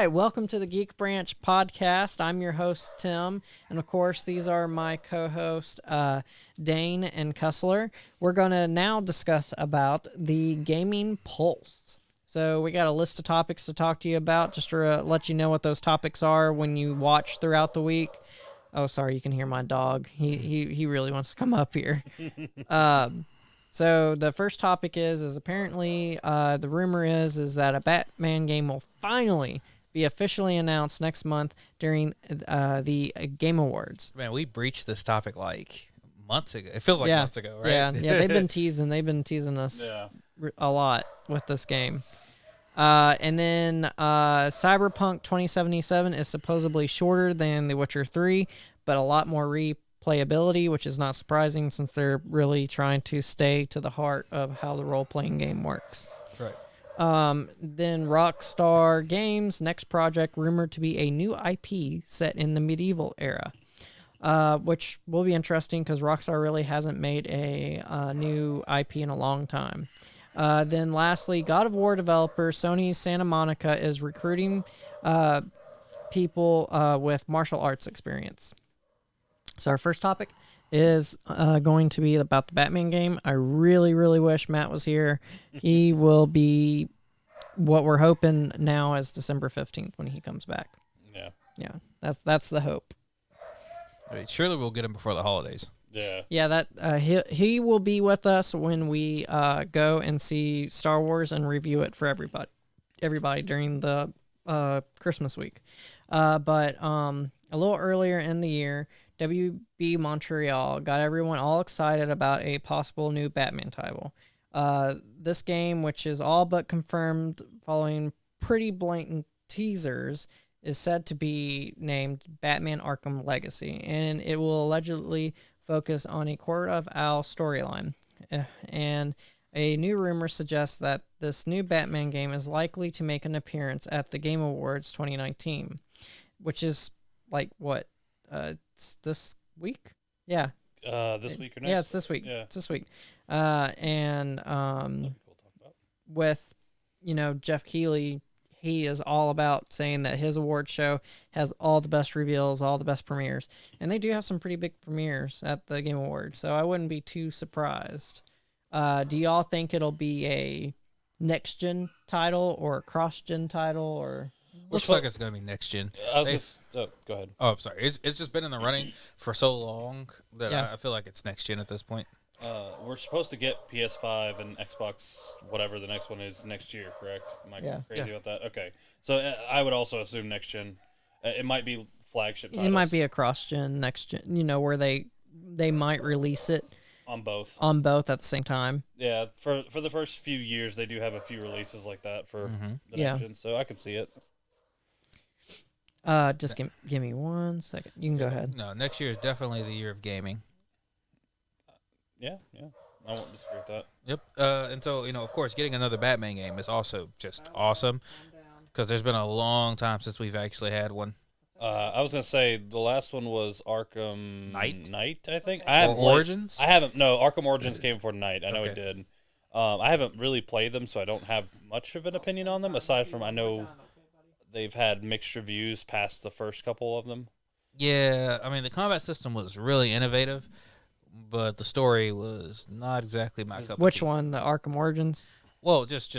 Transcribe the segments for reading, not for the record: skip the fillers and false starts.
right, welcome to the Geek Branch podcast. I'm your host, Tim, and of course, these are my co-hosts, Dane and Cussler. We're going to now discuss about the Gaming Pulse. So we got a list of topics to talk to you about, just to let you know what those topics are when you watch throughout the week. Oh, sorry, you can hear my dog. He really wants to come up here. So the first topic is apparently the rumor is that a Batman game will finally be officially announced next month during the Game Awards. Man, we breached this topic like months ago. It feels like months ago, right? Yeah, they've been teasing us a lot with this game. And then Cyberpunk 2077 is supposedly shorter than The Witcher 3, but a lot more replayability, which is not surprising since they're really trying to stay to the heart of how the role-playing game works. Right. Then Rockstar Games' next project rumored to be a new IP set in the medieval era, which will be interesting because Rockstar really hasn't made a new IP in a long time. Then lastly, God of War developer Sony's Santa Monica is recruiting people with martial arts experience. So our first topic is going to be about the Batman game. I really, really wish Matt was here. He will be what we're hoping now is December 15th when he comes back. Yeah, that's the hope. I mean, surely we'll get him before the holidays. Yeah. That he will be with us when we go and see Star Wars and review it for everybody during the Christmas week. But a little earlier in the year, WB Montreal got everyone all excited about a possible new Batman title. This game, which is all but confirmed following pretty blatant teasers, is said to be named Batman Arkham Legacy, and it will allegedly focus on a Court of Owls storyline. And a new rumor suggests that this new Batman game is likely to make an appearance at the Game Awards 2019, which is like what? It's this week? Yeah. This week or next? Yeah, it's this week. Yeah. It's this week. With, Jeff Keighley, he is all about saying that his award show has all the best reveals, all the best premieres. And they do have some pretty big premieres at the Game Awards, so I wouldn't be too surprised. Do y'all think it'll be a next-gen title or a cross-gen title? Or Looks like it's going to be next gen. Go ahead. Oh, I'm sorry. It's just been in the running for so long that I feel like it's next gen at this point. We're supposed to get PS5 and Xbox, whatever the next one is, next year, correct? Am I crazy about that? Okay. So I would also assume next gen. It might be flagship titles. It might be a cross-gen, next-gen, where they might release it on both at the same time. Yeah, for the first few years, they do have a few releases like that for the next gen, so I can see it. Just give me 1 second. You can go ahead. No, next year is definitely the year of gaming. Yeah, I won't disagree with that. Yep. And so, of course, getting another Batman game is also just awesome because there's been a long time since we've actually had one. I was gonna say the last one was Arkham Knight, I think. Origins? No, Arkham Origins came before Knight. I know it did. I haven't really played them, so I don't have much of an opinion on them. Aside from I know they've had mixed reviews past the first couple of them. Yeah, I mean the combat system was really innovative, but the story was not exactly my cup of tea. Which one? The Arkham Origins? Well, just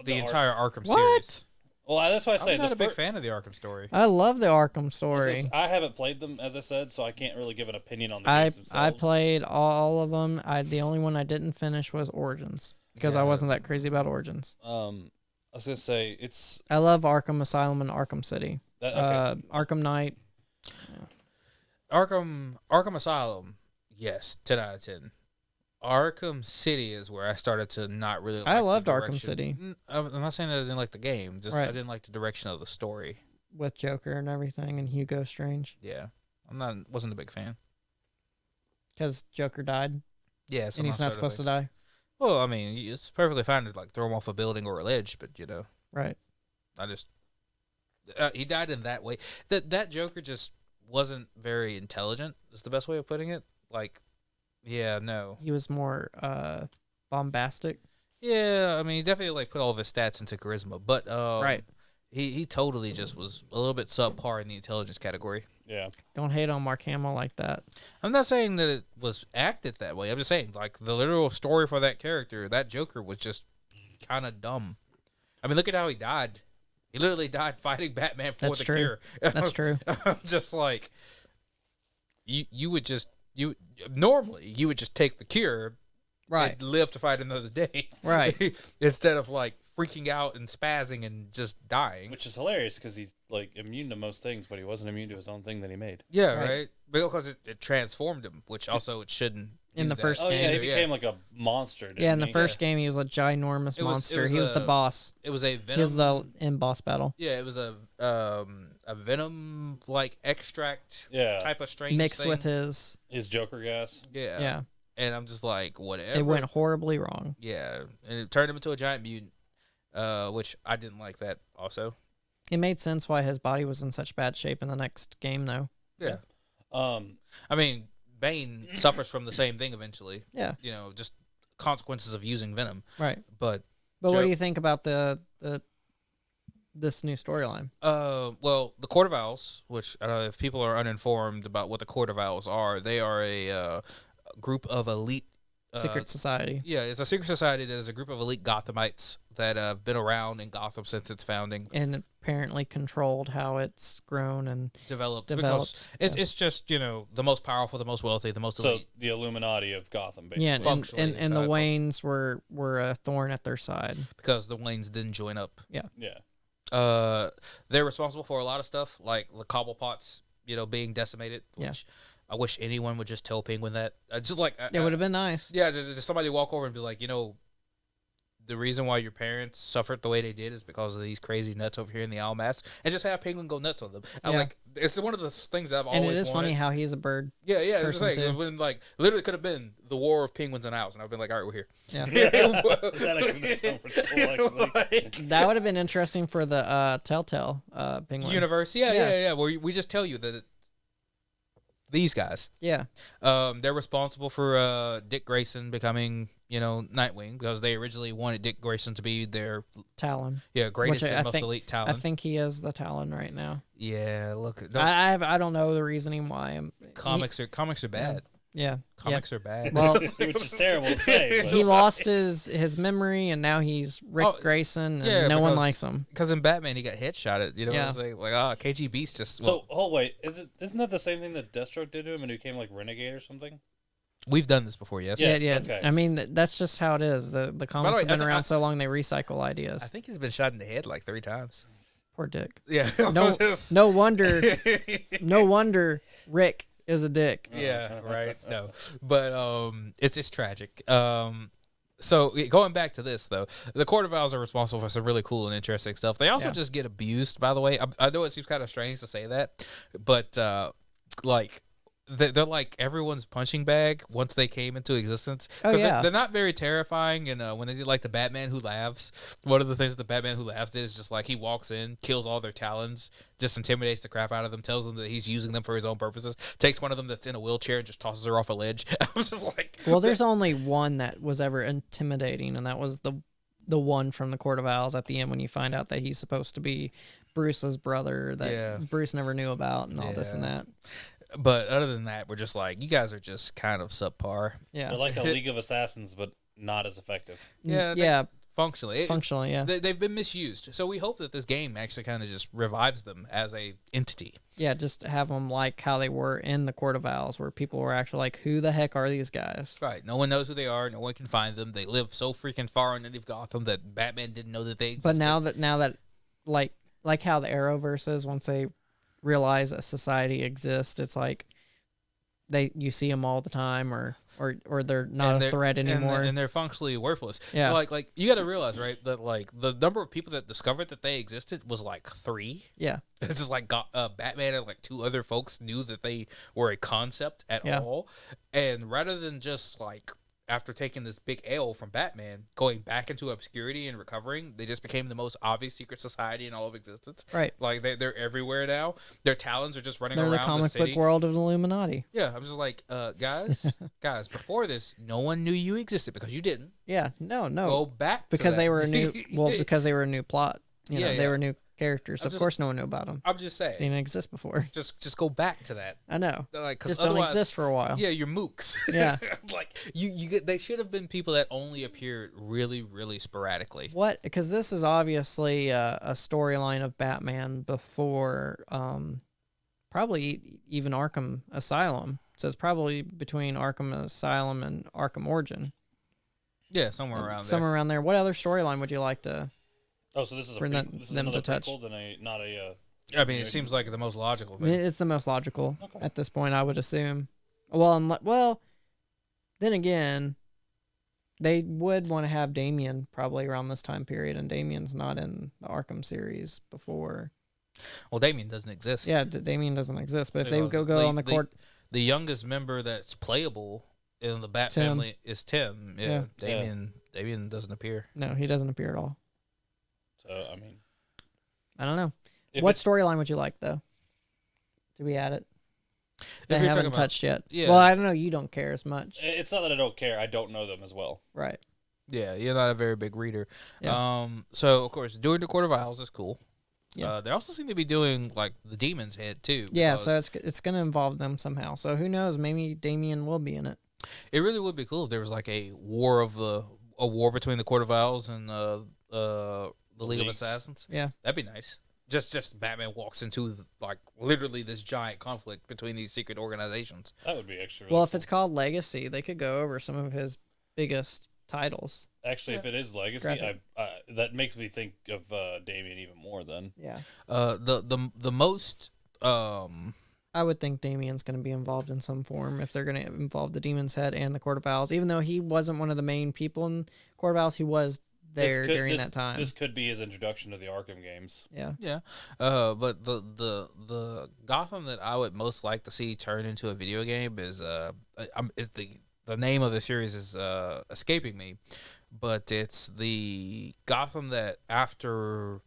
the entire Arkham What? series. Well, that's why I say I'm not a big fan of the Arkham story. I love the Arkham story. I haven't played them, as I said, so I can't really give an opinion on the games themselves. I played all of them. The only one I didn't finish was Origins because I wasn't that crazy about Origins. I was gonna say I love Arkham Asylum and Arkham City. Arkham Knight. Yeah. Arkham Asylum, yes, 10 out of 10. Arkham City is where I started to not really like I loved the Arkham direction. City. I'm not saying that I didn't like the game, just I didn't like the direction of the story. With Joker and everything and Hugo Strange. Yeah. Wasn't a big fan. Because Joker died? Yeah, and he's not supposed to die? Well, I mean, it's perfectly fine to throw him off a building or a ledge, but Right. I just he died in that way. That Joker just wasn't very intelligent. Is the best way of putting it. Yeah, no. He was more bombastic. Yeah, I mean, he definitely put all of his stats into charisma, but right. he totally just was a little bit subpar in the intelligence category. Yeah. Don't hate on Mark Hamill like that. I'm not saying that it was acted that way. I'm just saying, like, the literal story for that character, that Joker, was just kind of dumb. I mean, look at how he died. He literally died fighting Batman for That's the true. cure. That's true. I'm just like, you would just normally you would just take the cure, Right. and live to fight another day, Right. instead of like freaking out and spazzing and just dying. Which is hilarious because he's like immune to most things, but he wasn't immune to his own thing that he made. Yeah, Right. right. Because it transformed him, which also it shouldn't. In do the that. first Oh yeah, he game. became like a monster. Didn't Yeah, in the he? first game, he was a ginormous It was- monster. it was He was the a- boss. It was a He venom. was the in boss battle. Yeah, it was a venom like extract Yeah. type of strange Mixed thing. with his. His Joker gas. Yeah. Yeah. And I'm just like, whatever. It went horribly wrong. Yeah, and it turned him into a giant mutant, which I didn't like that also. It made sense why his body was in such bad shape in the next game, though. Yeah. Um, I mean, Bane suffers from the same thing eventually. Yeah. You know, just consequences of using venom. Right. But But what Joe- do you think about this new storyline? well, the Court of Owls, which if people are uninformed about what the Court of Owls are, they are a group of elite Secret Society. Yeah, it's a secret society that is a group of elite Gothamites that have been around in Gotham since its founding. And apparently controlled how it's grown and Developed. Developed, Because it's just, the most powerful, the most wealthy, the most so elite. the Illuminati of Gotham, basically. yeah, Functionally, and the so I- Waynes were a thorn at their side. Because the Waynes didn't join up. Yeah. They're responsible for a lot of stuff, like the Cobblepots, being decimated. Yeah. Which I wish anyone would just tell Penguin that. Just like It would have been nice. yeah, just somebody walk over and be like, the reason why your parents suffered the way they did is because of these crazy nuts over here in the Owl Mask, and just have Penguin go nuts on them. I'm Yeah. like, it's one of the things that I've And always it is wanted. funny how he's a bird. Yeah, it's just person, like too. when literally could have been the war of penguins and owls, and I've been like, all right, we're here. Yeah. That actually sounds cool, actually. That would have been interesting for the Telltale Penguin. Universe, Yeah. yeah. Where we just tell you that these guys, Yeah. they're responsible for Dick Grayson becoming, Nightwing, because they originally wanted Dick Grayson to be their Talon. greatest Which and I most think- elite talent. I think he is the Talon right now. Yeah, look, I don't know the reasoning why. comics are bad. Yeah. Comics are bad. Well, Which is terrible to say. But. he lost his memory, and now he's Rick Oh, Grayson, and yeah, no one because- likes him. Because in Batman he got headshotted. Yeah. It's like KG Beast just. So, wait, isn't that the same thing that Deathstroke did to him and he became like Renegade or something? We've done this before, yes. Yes, yeah. okay. I mean, that's just how it is. The comics way, have been I- around I- so long; they recycle I ideas. think he's been shot in the head like 3 times. Poor Dick. Yeah. No wonder. No wonder Rick is a dick. Yeah, right. No, but it's tragic. So going back to this though, the Court of Owls are responsible for some really cool and interesting stuff. They also Yeah. just get abused. By the way, I know it seems kind of strange to say that, but like. They're like everyone's punching bag once they came into existence. Oh, 'Cause yeah. they're not very terrifying. And when they did like the Batman Who Laughs, one of the things that the Batman Who Laughs did is just like he walks in, kills all their Talons, just intimidates the crap out of them, tells them that he's using them for his own purposes, takes one of them that's in a wheelchair and just tosses her off a ledge. I was just like, Well, there's only one that was ever intimidating, and that was the one from the Court of Owls at the end when you find out that he's supposed to be Bruce's brother that Yeah. Bruce never knew about and all this and Yeah. that. But other than that, we're just like, you guys are just kind of subpar. Yeah. They're like a League of Assassins, but not as effective. Yeah, Yeah. Functionally. Functionally, yeah. They've been misused. So we hope that this game actually kind of just revives them as a entity. Yeah, just have them like how they were in the Court of Owls, where people were actually like, who the heck are these guys? Right. No one knows who they are. No one can find them. They live so freaking far underneath of Gotham that Batman didn't know that they existed. But now that like how the Arrowverse is, once they realize a society exists, it's like you see them all the time, or they're not And a threat anymore. and they're functionally worthless. Yeah. Like you got to realize, right, that like the number of people that discovered that they existed was like 3. Yeah. It's just like Batman and like 2 other folks knew that they were a concept at Yeah. all, and rather than just like after taking this big L from Batman, going back into obscurity and recovering, they just became the most obvious secret society in all of existence. Right. Like they're everywhere now. Their Talons are just running They're around the comic city. book world of the Illuminati. Yeah, I'm just like, guys, before this, no one knew you existed because you didn't. Yeah. No. Go back to Because that. they were a new because they were a new plot. You know, Yeah, they yeah. were new characters. Of course, no one knew about them. I'm just saying. They didn't exist before. Just go back to that. I know. Like, just don't exist for a while. Yeah, you're mooks. Yeah. Like you get. They should have been people that only appeared really, really sporadically. What? Because this is obviously a storyline of Batman before, probably even Arkham Asylum. So it's probably between Arkham Asylum and Arkham Origin. Yeah, somewhere around there. Somewhere around there. What other storyline would you like to? Oh, so this is for this is them another to touch. prequel than not a. I mean, it seems like the most logical I mean, thing. it's the most logical at this point, I would assume. Well, then again, they would want to have Damian probably around this time period, and Damian's not in the Arkham series before. Well, Damien doesn't exist. Yeah, Damian doesn't exist. But if they would go on the court, the youngest member that's playable in the Bat family is Tim. Yeah, Damien doesn't appear. No, he doesn't appear at all. So I mean, I don't know. What storyline would you like though? To be at it? They haven't touched yet. Yeah. Well, I don't know. You don't care as much. It's not that I don't care. I don't know them as well. Right. Yeah, you're not a very big reader. Yeah. So of course, doing the Court of Owls is cool. Yeah. They also seem to be doing like the Demon's Head too. Yeah, so it's going to involve them somehow. So who knows? Maybe Damian will be in it. It really would be cool if there was like a war between the Court of Owls and the League of Assassins. Yeah, that'd be nice. Just Batman walks into like literally this giant conflict between these secret organizations. That would be actually really cool. If it's called Legacy, they could go over some of his biggest titles. Actually, if it is Legacy, that makes me think of Damian even more. Then yeah, the most I would think Damian's going to be involved in some form if they're going to involve the Demon's Head and the Court of Owls. Even though he wasn't one of the main people in Court of Owls, he was there during that time. This could be his introduction to the Arkham games. Yeah. Yeah. But the Gotham that I would most like to see turn into a video game is the name of the series is escaping me, but it's the Gotham that after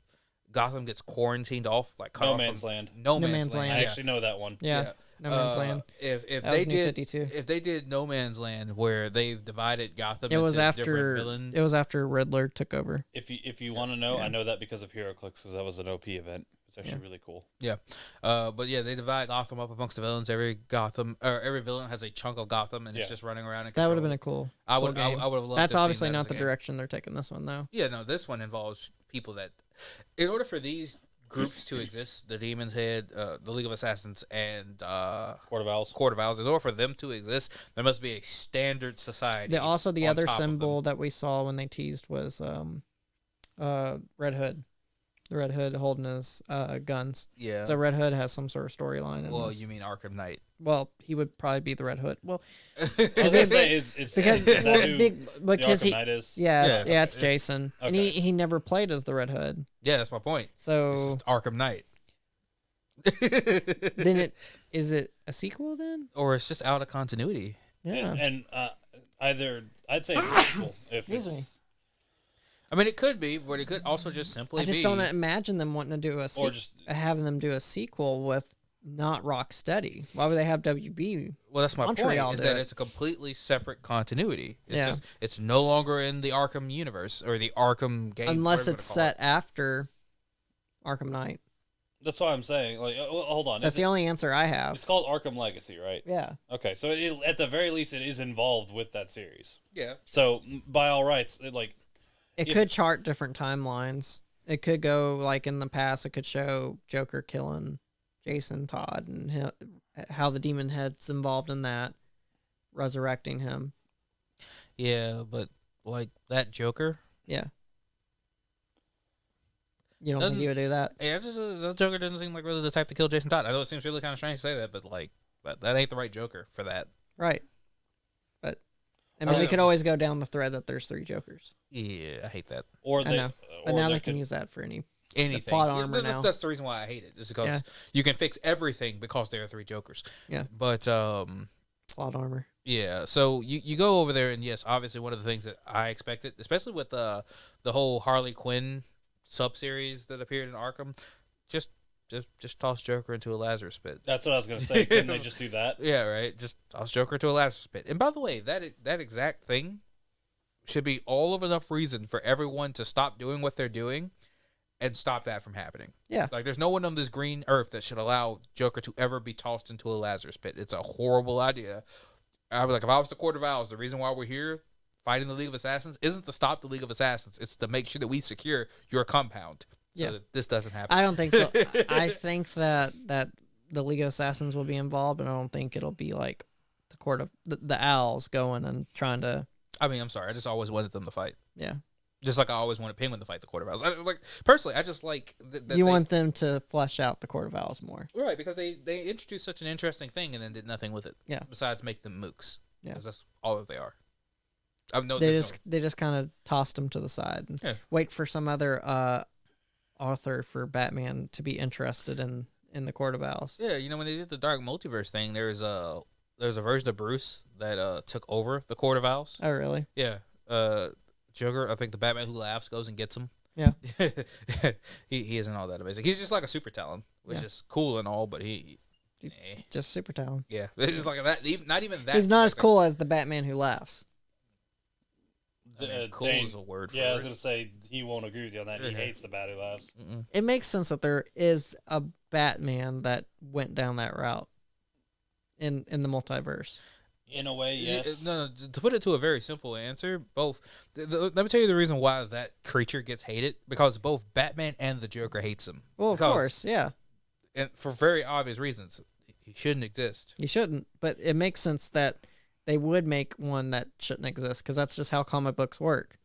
Gotham gets quarantined off, like No Man's Land. No Man's Land. I actually know that one. Yeah. No Man's Land. If that they was did 52. If they did No Man's Land where they've divided Gotham it was into after different villains. It was after Riddler took over. If you want to know, I know that because of HeroClix, because that was an OP event. It's actually really cool. Yeah. But yeah, they divide Gotham up amongst the villains. Every villain has a chunk of Gotham, and it's just running around. And that would have been a cool. I would game. I would have loved. That's to have obviously seen that not as a the game. direction they're taking this one, though. Yeah, no, this one involves people that, in order for these groups to exist, the Demon's Head, the League of Assassins, and Court of Owls. In order for them to exist, there must be a standard society. The other top symbol that we saw when they teased was Red Hood. The Red Hood holding his guns. Yeah. So Red Hood has some sort of storyline. Well, you mean Arkham Knight? Well, he would probably be the Red Hood. Well, I was gonna say, is that who the Arkham Knight is? Yeah, it's Jason, okay. and he never played as the Red Hood. Yeah, that's my point. So it's just Arkham Knight. Then is it a sequel then, or it's just out of continuity? Yeah, and either I'd say it's a sequel if it's. I mean, it could be, but it could also just simply be. I just don't imagine them wanting to do having them do a sequel with not Rocksteady. Why would they have WB? Well, that's my Montreal point. Is that it's a completely separate continuity. It's it's no longer in the Arkham universe or the Arkham game. Unless it's set after Arkham Knight. That's what I'm saying. Like, hold on. That's the only answer I have. It's called Arkham Legacy, right? Yeah. Okay, so at the very least, it is involved with that series. Yeah. So by all rights, it could chart different timelines. It could go like in the past. It could show Joker killing Jason Todd and how the Demon Head's involved in that, resurrecting him. Yeah, but like that Joker. Yeah. You don't think he would do that? Yeah, the Joker doesn't seem like really the type to kill Jason Todd. I know it seems really kind of strange to say that, but that ain't the right Joker for that. Right. But I mean, they could always go down the thread that there's 3 Jokers. Yeah, I hate that. But now they can use that for anything. Plot armor now. That's the reason why I hate it. Is because you can fix everything because there are 3 Jokers. Yeah. But plot armor. Yeah. So you go over there, and yes, obviously one of the things that I expected, especially with the whole Harley Quinn sub-series that appeared in Arkham, just toss Joker into a Lazarus pit. That's what I was gonna say. Couldn't they just do that? Yeah, right. Just toss Joker into a Lazarus pit. And by the way, that exact thing should be all of enough reason for everyone to stop doing what they're doing and stop that from happening. Yeah. Like, there's no one on this green earth that should allow Joker to ever be tossed into a Lazarus pit. It's a horrible idea. I was like, if I was the Court of Owls, the reason why we're here fighting the League of Assassins isn't to stop the League of Assassins. It's to make sure that we secure your compound so that this doesn't happen. I don't think. I think that the League of Assassins will be involved, but I don't think it'll be like the Court of the Owls going and trying to. I mean, I'm sorry. I just always wanted them to fight. Yeah. Just like I always wanted Penguin to fight the Court of Owls. Like, personally, I just like that you want them to flesh out the Court of Owls more, right? Because they introduced such an interesting thing and then did nothing with it. Yeah. Besides make them mooks. Yeah. Because that's all that they are. They just kind of tossed them to the side and wait for some other author for Batman to be interested in the Court of Owls. Yeah, when they did the Dark Multiverse thing, there's a version of Bruce that took over the Court of Owls. Oh, really? Yeah. Joker, I think the Batman Who Laughs goes and gets him. Yeah. he isn't all that amazing. He's just like a super talent, which is cool and all, but just super talent. Yeah, it's like that. Not even that. He's not as cool as the Batman Who Laughs. Cool is a word for it. I was gonna say he won't agree with you on that. He hates the Bat Who Laughs. It makes sense that there is a Batman that went down that route in the multiverse. In a way, yes. No, to put it to a very simple answer, both. Let me tell you the reason why that creature gets hated. Because both Batman and the Joker hates him. Well, of course, yeah. And for very obvious reasons. He shouldn't exist. He shouldn't, but it makes sense that they would make one that shouldn't exist, because that's just how comic books work.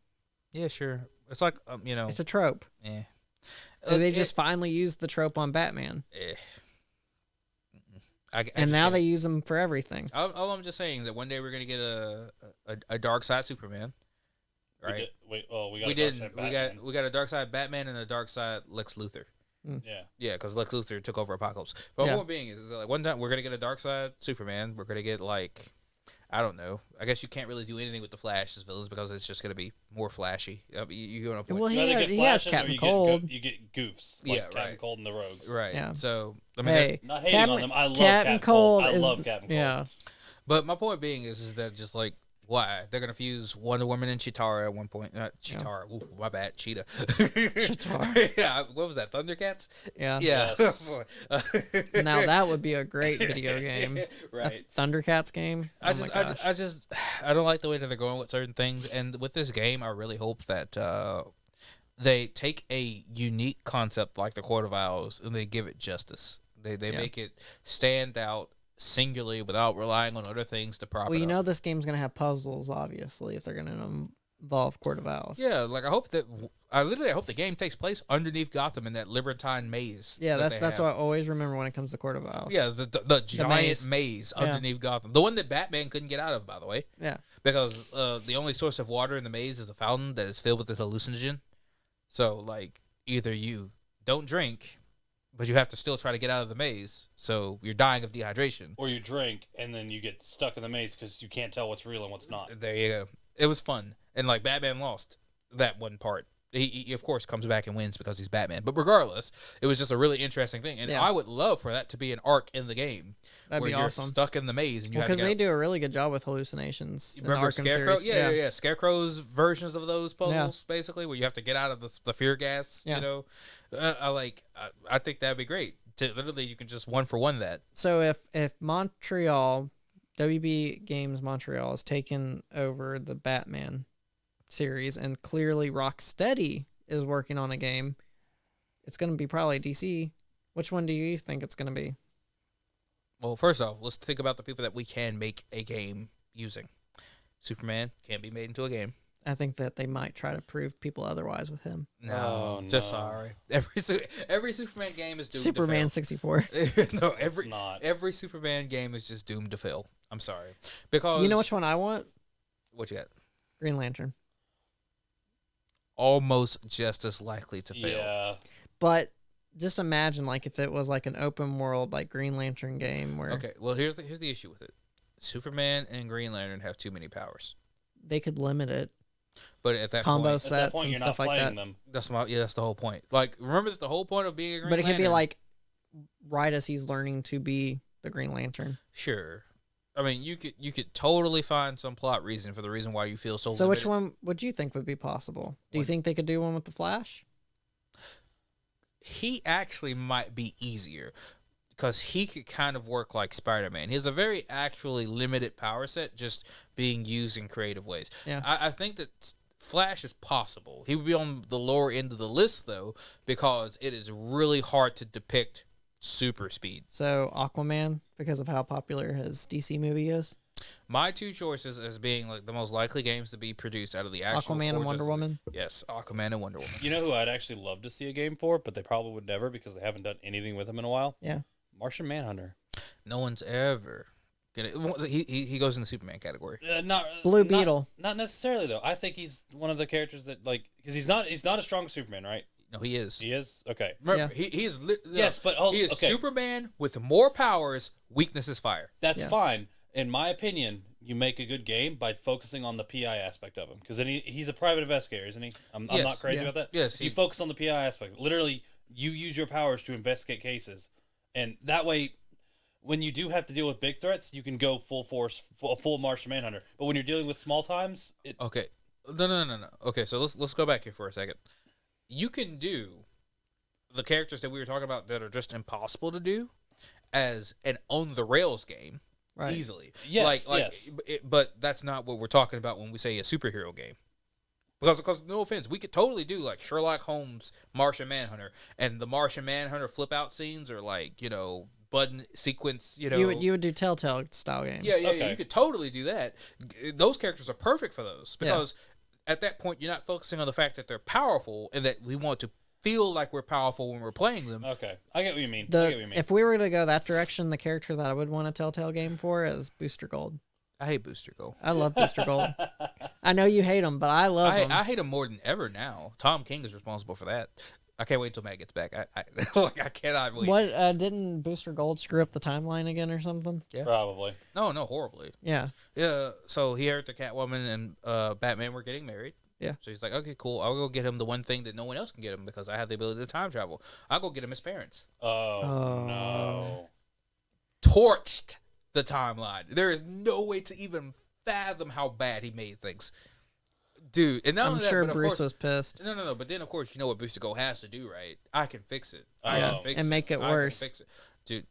Yeah, sure. It's like, It's a trope. Yeah. They just finally used the trope on Batman. And now they use them for everything. All I'm just saying that one day we're gonna get a Dark Side Superman, right? We got a Dark Side Batman and a Dark Side Lex Luthor. Yeah, because Lex Luthor took over Apocalypse. But one being is like one time we're gonna get a Dark Side Superman. We're gonna get like, I don't know. I guess you can't really do anything with the Flash as villains because it's just going to be more flashy. You go well, he has Captain Cold. You get goofs. Like Captain Cold and the Rogues. Right. Yeah. So, I mean, not hating on them. I love Captain Cold. I love Captain Cold. Yeah. But my point being is that just like, why? They're going to fuse Wonder Woman and Chitara at one point. Not Chitara. Yeah. Ooh, my bad. Cheetah. Chitara. Yeah. What was that? Thundercats? Yeah. Yeah. Yes. Now that would be a great video game. Right. A Thundercats game. I don't like the way that they're going with certain things. And with this game, I really hope that they take a unique concept like the Court of Owls and they give it justice. They make it stand out singularly without relying on other things to prop it up. This game's going to have puzzles, obviously, if they're going to involve Court of Owls. Yeah, like I hope the game takes place underneath Gotham in that Libertine maze. Yeah, that's what I always remember when it comes to Court of Owls. Yeah, the giant maze underneath Gotham. The one that Batman couldn't get out of, by the way. Yeah. Because the only source of water in the maze is a fountain that is filled with this hallucinogen. So, like, either you don't drink, but you have to still try to get out of the maze, so you're dying of dehydration. Or you drink, and then you get stuck in the maze because you can't tell what's real and what's not. There you go. It was fun. And, like, Batman lost that one part. He of course, comes back and wins because he's Batman. But regardless, it was just a really interesting thing. And I would love for that to be an arc in the game. That'd where be you're awesome. Stuck in the maze. And you have to because they do a really good job with hallucinations. You remember in the Arkham Scarecrow? series. Yeah. Scarecrow's versions of those puzzles, basically, where you have to get out of the fear gas, you know? I think that'd be great. Literally, you can just one-for-one that. So if Montreal, WB Games Montreal, has taken over the Batman series, and clearly Rocksteady is working on a game, it's going to be probably DC. Which one do you think it's going to be? Well, first off, let's think about the people that we can make a game using. Superman can't be made into a game. I think that they might try to prove people otherwise with him. No, sorry. Every Superman game is doomed Superman to fail. 64. No, every Superman game is just doomed to fail. I'm sorry. Because you know which one I want? What you got? Green Lantern. Almost just as likely to fail. Yeah. But just imagine like if it was like an open world like Green Lantern game where Okay, well here's the issue with it. Superman and Green Lantern have too many powers. They could limit it. But at that combo point, sets and stuff like that. Them. That's the whole point. Like remember that the whole point of being a Green Lantern. But it Lantern, could be like right as he's learning to be the Green Lantern. Sure. I mean, you could totally find some plot reason for the reason why you feel so. So, which one would you think would be possible? Do you think they could do one with the Flash? he actually might be easier because he could kind of work like Spider-Man. He has a very actually limited power set, just being used in creative ways. Yeah. I think that Flash is possible. He would be on the lower end of the list, though, because it is really hard to depict super speed. So Aquaman, because of how popular his DC movie is. My two choices as being like the most likely games to be produced out of the actual Aquaman and core Wonder Justice Woman. League. Yes, Aquaman and Wonder Woman. You know who I'd actually love to see a game for, but they probably would never because they haven't done anything with him in a while? Yeah. Martian Manhunter. No one's ever gonna. He goes in the Superman category. Blue Beetle. Not necessarily though. I think he's one of the characters that because he's not as strong as Superman, right? No, he is. He is. Okay. Remember, Yeah. he is. Yes, but he is okay. Superman with more powers. Weakness is fire. That's Yeah. fine. In my opinion, you make a good game by focusing on the PI aspect of him. Because he's a private investigator, isn't he? I'm Yes. not crazy Yeah. about that. Yes, You focus on the PI aspect. Literally, you use your powers to investigate cases. And that way, when you do have to deal with big threats, you can go full force, full Martian Manhunter. But when you're dealing with small times, Okay. No. Okay, so let's go back here for a second. You can do the characters that we were talking about that are just impossible to do as an on the rails game Right. easily. Yes, yes. But that's not what we're talking about when we say a superhero game. Because no offense, we could totally do like Sherlock Holmes, Martian Manhunter, and the Martian Manhunter flip out scenes are like button sequence. You would do Telltale style game. Yeah, Okay. you could totally do that. Those characters are perfect for those because at that point you're not focusing on the fact that they're powerful and that we want to feel like we're powerful when we're playing them. okay. I get what you mean. If we were to go that direction, the character that I would want a Telltale game for is Booster Gold. I hate Booster Gold. I love Booster Gold. I know you hate him, but I love him. I hate him more than ever now. Tom King is responsible for that. I can't wait till Matt gets back. I cannot wait. What didn't Booster Gold screw up the timeline again or something? Yeah. Probably. No, horribly. Yeah. Yeah. So he heard the Catwoman and Batman were getting married. Yeah. So he's like, okay, cool. I'll go get him the one thing that no one else can get him because I have the ability to time travel. I'll go get him his parents. Oh, no. Torched the timeline. There is no way to even fathom how bad he made things. Dude, and not I'm only that, sure but of Bruce course- was pissed. No. But then, of course, you know what Booster Gold has to do, right? I can fix it. I Yeah, can fix and it. make it I can worse. fix it. Dude,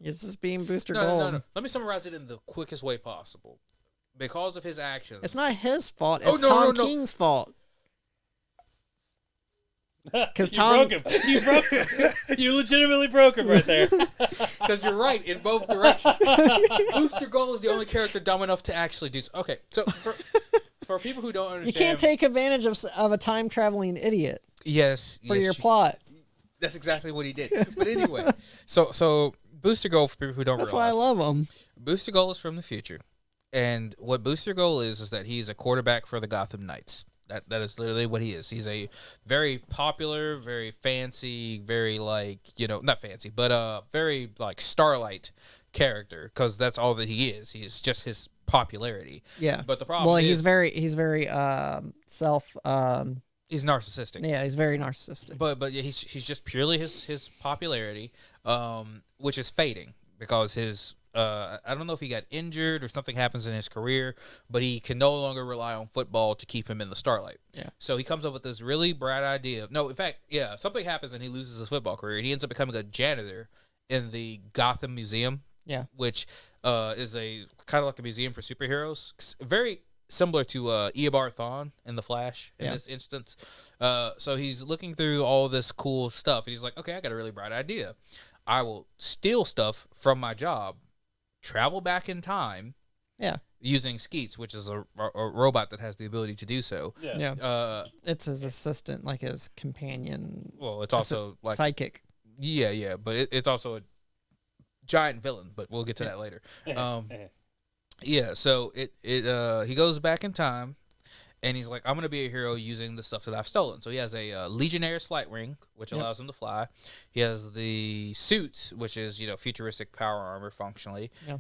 It's just being Booster no, Gold. no. Let me summarize it in the quickest way possible. Because of his actions. It's not his fault. Oh, It's no, Tom no. King's fault. Because You Tom, broke him. You broke him. You legitimately broke him right there. Because you're right in both directions. Booster Gold is the only character dumb enough to actually do so. Okay, so for people who don't you understand. can't take advantage of a time traveling idiot Yes. for yes, your you- plot. That's exactly what he did. But anyway, so Booster Gold, for people who don't That's why realize. I love him. Booster Gold is from the future. And what Booster Gold is that he's a quarterback for the Gotham Knights. That is literally what he is. He's a very popular, very fancy, very not fancy, but very like Starlight character because that's all that he is. He is just his popularity. Yeah. But the problem Well, is he's very self. he's narcissistic. Yeah, he's very narcissistic. But yeah, he's just purely his popularity, which is fading because his I don't know if he got injured or something happens in his career, but he can no longer rely on football to keep him in the starlight. Yeah. So he comes up with this really bright idea. No, in fact, yeah, something happens and he loses his football career. And he ends up becoming a janitor in the Gotham Museum. Yeah. Which is a kind of like a museum for superheroes, very similar to Eobard Thawne in The Flash in this instance. So he's looking through all this cool stuff, and he's like, okay, I got a really bright idea. I will steal stuff from my job, travel back in time, using Skeets, which is a robot that has the ability to do so. Yeah. It's his assistant, like his companion. Well, it's also like sidekick. Yeah, but it's also a giant villain. But we'll get to that later. Yeah, so he goes back in time, and he's like, I'm going to be a hero using the stuff that I've stolen. So he has a Legionnaire's flight ring, which allows him to fly. He has the suit, which is, futuristic power armor functionally. Yeah.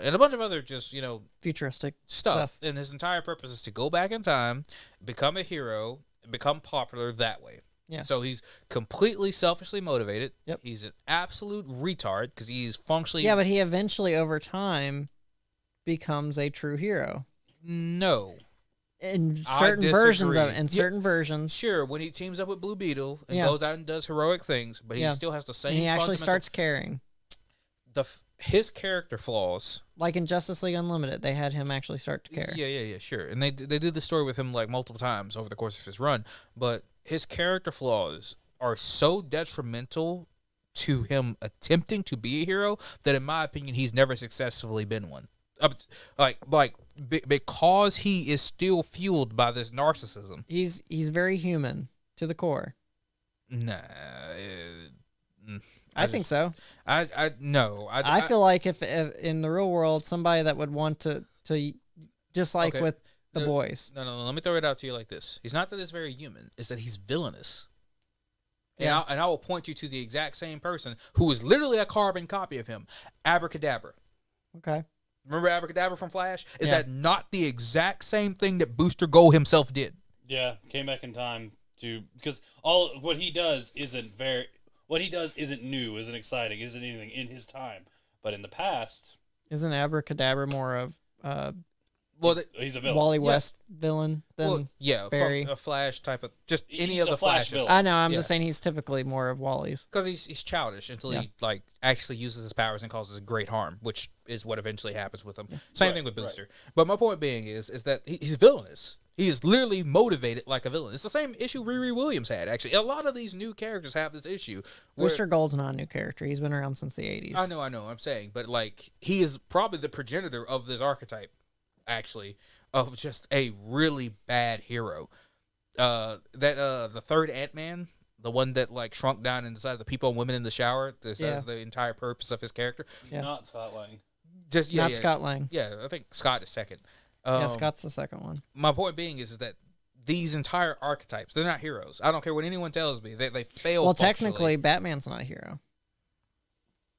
And a bunch of other just, Futuristic stuff. And his entire purpose is to go back in time, become a hero, and become popular that way. Yeah. So he's completely selfishly motivated. Yep. He's an absolute retard because he's functionally... Yeah, but he eventually, over time, becomes a true hero. No. in certain versions of it. In Yeah. certain versions, Sure, when he teams up with Blue Beetle and Yeah. goes out and does heroic things, but he Yeah. still has the same. and he actually fundamental- starts caring. his character flaws. Like in Justice League Unlimited, they had him actually start to care. Yeah, sure. And they did the story with him like multiple times over the course of his run, but his character flaws are so detrimental to him attempting to be a hero that, in my opinion, he's never successfully been one. Because he is still fueled by this narcissism. He's very human to the core. Nah, I think so. No. I feel like if in the real world, somebody that would want to just like Okay. with the boys. No. Let me throw it out to you like this. He's not that he's very human. It's that he's villainous. Yeah. And I will point you to the exact same person who is literally a carbon copy of him, Abracadabra. Okay. Remember Abracadabra from Flash? Is Yeah. that not the exact same thing that Booster Gold himself did? Yeah, came back in time because what he does isn't new, isn't exciting, isn't anything in his time. But in the past, Isn't Abracadabra more of he's a villain. Wally West villain than Barry? A Flash type of just any He's of a the Flash Flashes. villain. I know. I'm Yeah. just saying he's typically more of Wally's. Because he's childish until Yeah. he actually uses his powers and causes great harm, which is what eventually happens with him. Same Right, thing with Booster. But my point being is that he's villainous. He's literally motivated like a villain. It's the same issue Riri Williams had, actually. A lot of these new characters have this issue. where- Booster Gold's not a new character. He's been around since the 80s. I know, I'm saying. But, he is probably the progenitor of this archetype, actually, of just a really bad hero. The third Ant-Man, the one that, shrunk down inside the people and women in the shower, that's the entire purpose of his character. Yeah. Not Scott Lang. Not Scott Lang. Yeah, I think Scott is second. Yeah, Scott's the second one. My point being is that these entire archetypes, they're not heroes. I don't care what anyone tells me. They fail. Well, functionally. technically, Batman's not a hero.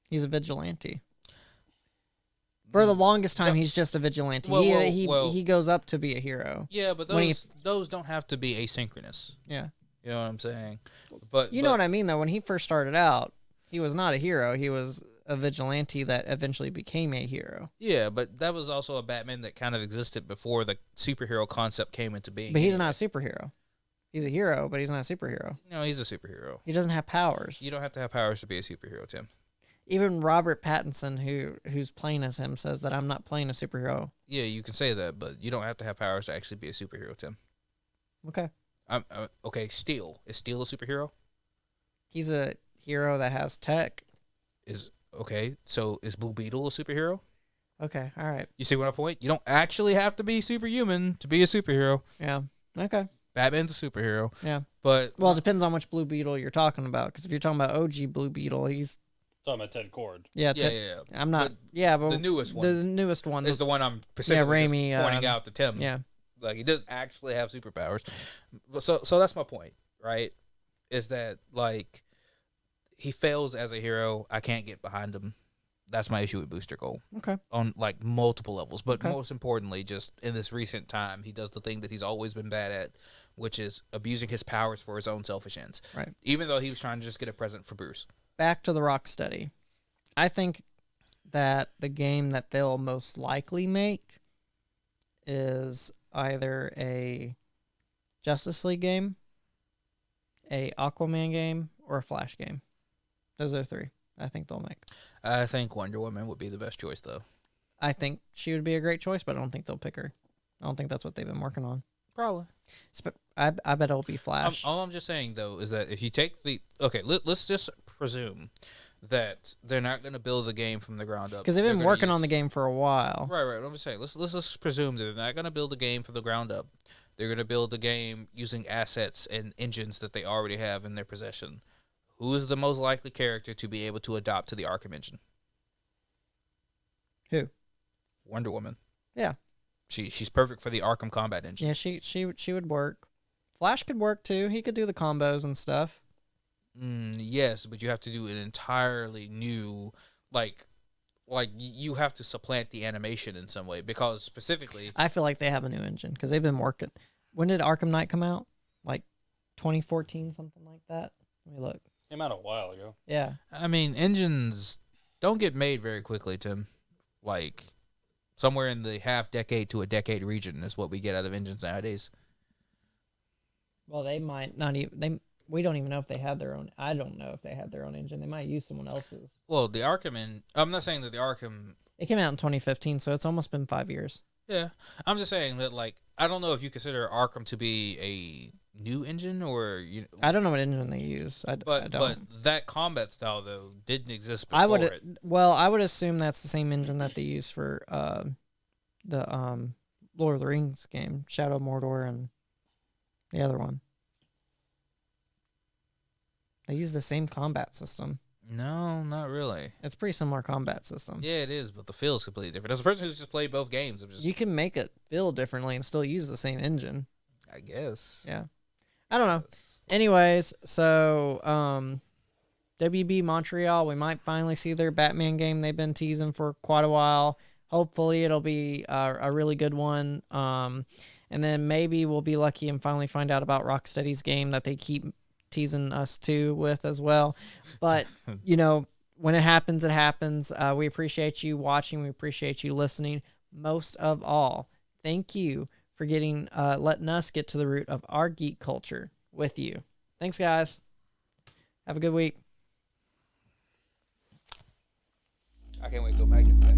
He's a vigilante. For the longest time, he's just a vigilante. He goes up to be a hero. Yeah, but when those don't have to be asynchronous. Yeah. You know what I'm saying? But You know what I mean, though? When he first started out, he was not a hero. He was a vigilante that eventually became a hero. Yeah, but that was also a Batman that kind of existed before the superhero concept came into being. But he's not a superhero. He's a hero, but he's not a superhero. No, he's a superhero. He doesn't have powers. You don't have to have powers to be a superhero, Tim. Even Robert Pattinson, who's playing as him, says that I'm not playing a superhero. Yeah, you can say that, but you don't have to have powers to actually be a superhero, Tim. Okay. Okay, Steel. Is Steel a superhero? He's a hero that has tech. So is Blue Beetle a superhero? Okay, all right. You see what I point? You don't actually have to be superhuman to be a superhero. Yeah. Okay. Batman's a superhero. Yeah. But Well, it depends on which Blue Beetle you're talking about. Because if you're talking about OG Blue Beetle, he's Talking about Ted Cord. yeah. I'm not. But the newest one. The newest one Is the one I'm specifically Raimi, just pointing out to Tim. Yeah. He doesn't actually have superpowers. So that's my point, right? Is that he fails as a hero. I can't get behind him. That's my issue with Booster Gold. Okay. On multiple levels, but Okay. most importantly, just in this recent time, he does the thing that he's always been bad at, which is abusing his powers for his own selfish ends. Right. Even though he was trying to just get a present for Bruce. Back to the Rocksteady. I think that the game that they'll most likely make is either a Justice League game, a Aquaman game, or a Flash game. Those are three I think they'll make. I think Wonder Woman would be the best choice, though. I think she would be a great choice, but I don't think they'll pick her. I don't think that's what they've been working on. Probably. I bet it'll be Flash. All I'm just saying, though, is that if you take let's just presume that they're not going to build the game from the ground up. Because they've been working on the game for a while. Right. Let me say, let's just presume that they're not going to build the game from the ground up. They're going to build the game using assets and engines that they already have in their possession. Who is the most likely character to be able to adopt to the Arkham engine? Who? Wonder Woman. Yeah. She's perfect for the Arkham combat engine. Yeah, she would work. Flash could work too. He could do the combos and stuff. Yes, but you have to do an entirely new, you have to supplant the animation in some way because specifically. I feel like they have a new engine because they've been working. When did Arkham Knight come out? 2014, something like that. Let me look. Came out a while ago. Yeah. I mean, engines don't get made very quickly, Tim. Somewhere in the half decade to a decade region is what we get out of engines nowadays. Well, they might not even. We don't even know if they had their own. I don't know if they had their own engine. They might use someone else's. Well, the Arkham, I'm not saying that the Arkham. It came out in 2015, so it's almost been 5 years. Yeah, I'm just saying that, like, I don't know if you consider Arkham to be a new engine or I don't know what engine they use. I but don't. that combat style though didn't exist before I would it. I would assume that's the same engine that they use for the Lord of the Rings game, Shadow of Mordor, and the other one. They use the same combat system. No, not really. It's a pretty similar combat system. Yeah, it is, but the feel is completely different. As a person who's just played both games, I'm just, You can make it feel differently and still use the same engine. I guess. Yeah. I don't know. Anyways, so WB Montreal, we might finally see their Batman game they've been teasing for quite a while. Hopefully it'll be a really good one. And then maybe we'll be lucky and finally find out about Rocksteady's game that they keep teasing us too with as well. But, when it happens, it happens. We appreciate you watching. We appreciate you listening. Most of all, thank you for letting us get to the root of our geek culture with you. Thanks, guys. Have a good week. I can't wait till Mac gets back.